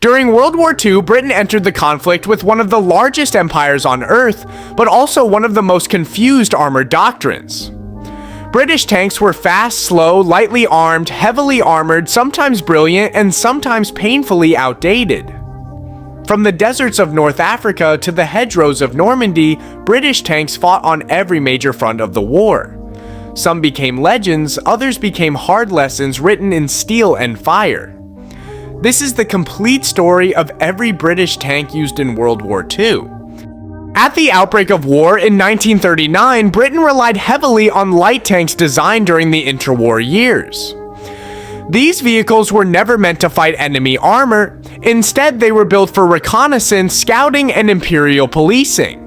During World War II, Britain entered the conflict with one of the largest empires on Earth, but also one of the most confused armored doctrines. British tanks were fast, slow, lightly armed, heavily armored, sometimes brilliant, and sometimes painfully outdated. From the deserts of North Africa to the hedgerows of Normandy, British tanks fought on every major front of the war. Some became legends, others became hard lessons written in steel and fire. This is the complete story of every British tank used in World War II. At the outbreak of war in 1939, Britain relied heavily on light tanks designed during the interwar years. These vehicles were never meant to fight enemy armor. Instead, they were built for reconnaissance, scouting, and imperial policing.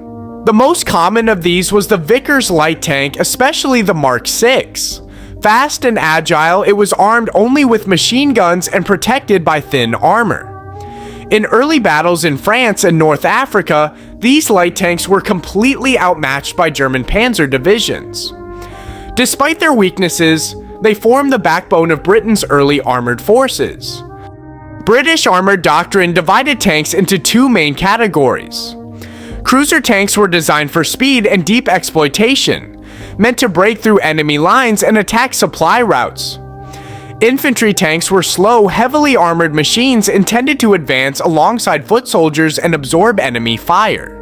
The most common of these was the Vickers light tank, especially the Mark VI. Fast and agile, it was armed only with machine guns and protected by thin armor. In early battles in France and North Africa, these light tanks were completely outmatched by German panzer divisions. Despite their weaknesses, they formed the backbone of Britain's early armored forces. British armored doctrine divided tanks into two main categories. Cruiser tanks were designed for speed and deep exploitation, meant to break through enemy lines and attack supply routes. Infantry tanks were slow, heavily armored machines intended to advance alongside foot soldiers and absorb enemy fire.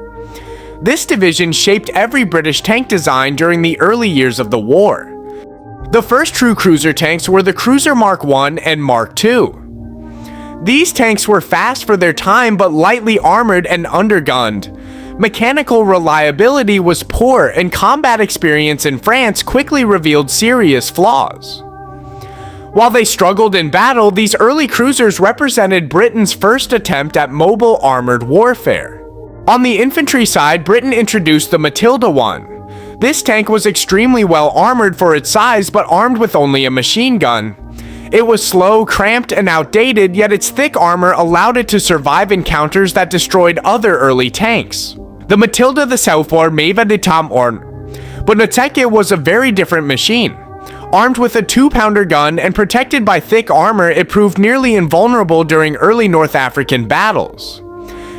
This division shaped every British tank design during the early years of the war. The first true cruiser tanks were the Cruiser Mark I and Mark II. These tanks were fast for their time but lightly armored and undergunned. Mechanical reliability was poor, and combat experience in France quickly revealed serious flaws. While they struggled in battle, these early cruisers represented Britain's first attempt at mobile armored warfare. On the infantry side, Britain introduced the Matilda I. This tank was extremely well armored for its size, but armed with only a machine gun. It was slow, cramped, and outdated, yet its thick armor allowed it to survive encounters that destroyed other early tanks. The Matilda the Southward Meva de Tam Orn, but Noteke was a very different machine. Armed with a 2-pounder gun and protected by thick armor, it proved nearly invulnerable during early North African battles.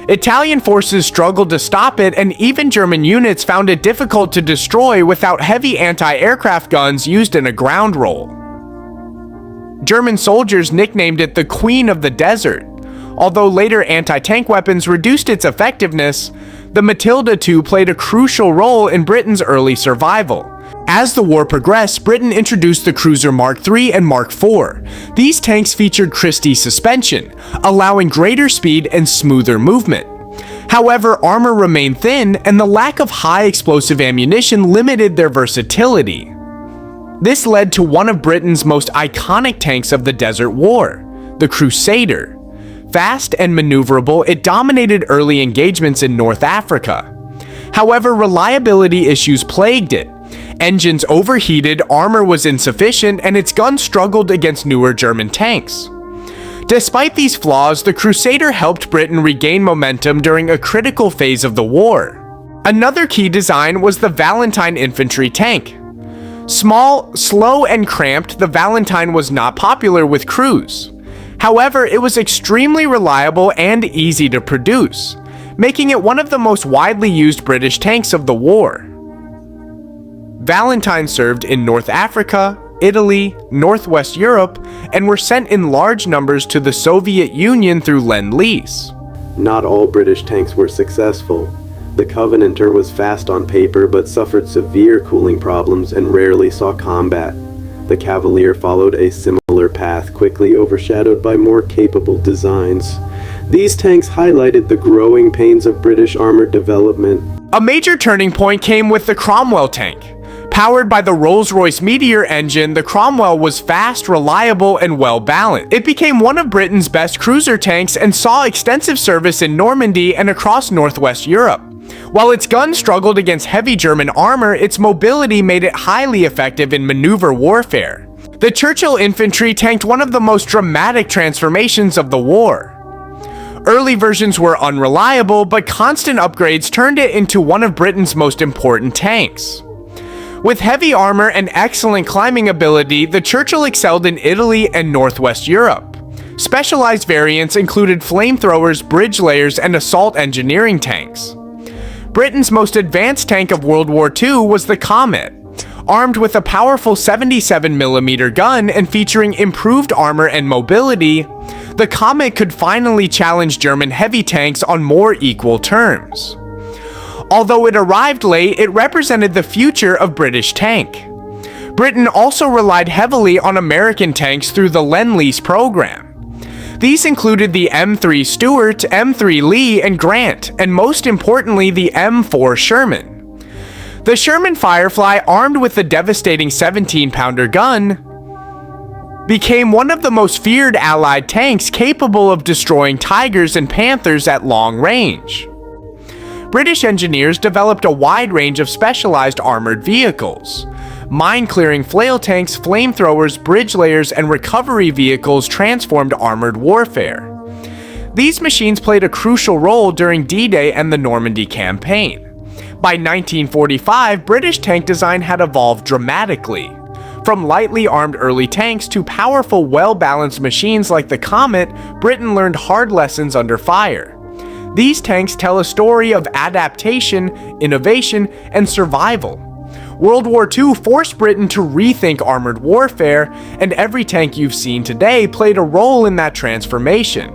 Italian forces struggled to stop it, and even German units found it difficult to destroy without heavy anti-aircraft guns used in a ground role. German soldiers nicknamed it the Queen of the Desert. Although later anti-tank weapons reduced its effectiveness, the Matilda II played a crucial role in Britain's early survival. As the war progressed, Britain introduced the Cruiser Mark III and Mark IV. These tanks featured Christie suspension, allowing greater speed and smoother movement. However, armor remained thin, and the lack of high explosive ammunition limited their versatility. This led to one of Britain's most iconic tanks of the Desert War, the Crusader. Fast and maneuverable, it dominated early engagements in North Africa. However, reliability issues plagued it. Engines overheated, armor was insufficient, and its guns struggled against newer German tanks. Despite these flaws, the Crusader helped Britain regain momentum during a critical phase of the war. Another key design was the Valentine infantry tank. Small, slow, and cramped, the Valentine was not popular with crews. However, it was extremely reliable and easy to produce, making it one of the most widely used British tanks of the war. Valentine served in North Africa, Italy, Northwest Europe, and were sent in large numbers to the Soviet Union through Lend-Lease. Not all British tanks were successful. The Covenanter was fast on paper but suffered severe cooling problems and rarely saw combat. The Cavalier followed a similar path, quickly overshadowed by more capable designs. These tanks highlighted the growing pains of British armored development. A major turning point came with the Cromwell tank. Powered by the Rolls-Royce Meteor engine, the Cromwell was fast, reliable, and well-balanced. It became one of Britain's best cruiser tanks and saw extensive service in Normandy and across Northwest Europe. While its guns struggled against heavy German armor, its mobility made it highly effective in maneuver warfare. The Churchill infantry tanked one of the most dramatic transformations of the war. Early versions were unreliable, but constant upgrades turned it into one of Britain's most important tanks. With heavy armor and excellent climbing ability, the Churchill excelled in Italy and Northwest Europe. Specialized variants included flamethrowers, bridge layers, and assault engineering tanks. Britain's most advanced tank of World War II was the Comet. Armed with a powerful 77mm gun and featuring improved armor and mobility, the Comet could finally challenge German heavy tanks on more equal terms. Although it arrived late, it represented the future of British tank. Britain also relied heavily on American tanks through the Lend-Lease program. These included the M3 Stuart, M3 Lee, and Grant, and most importantly the M4 Sherman. The Sherman Firefly, armed with the devastating 17-pounder gun, became one of the most feared Allied tanks capable of destroying Tigers and Panthers at long range. British engineers developed a wide range of specialized armored vehicles. Mine-clearing flail tanks, flamethrowers, bridge layers, and recovery vehicles transformed armored warfare. These machines played a crucial role during D-Day and the Normandy campaign. By 1945, British tank design had evolved dramatically. From lightly armed early tanks to powerful, well-balanced machines like the Comet, Britain learned hard lessons under fire. These tanks tell a story of adaptation, innovation, and survival. World War II forced Britain to rethink armored warfare, and every tank you've seen today played a role in that transformation.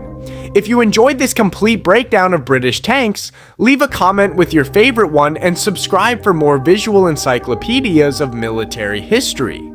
If you enjoyed this complete breakdown of British tanks, leave a comment with your favorite one and subscribe for more visual encyclopedias of military history.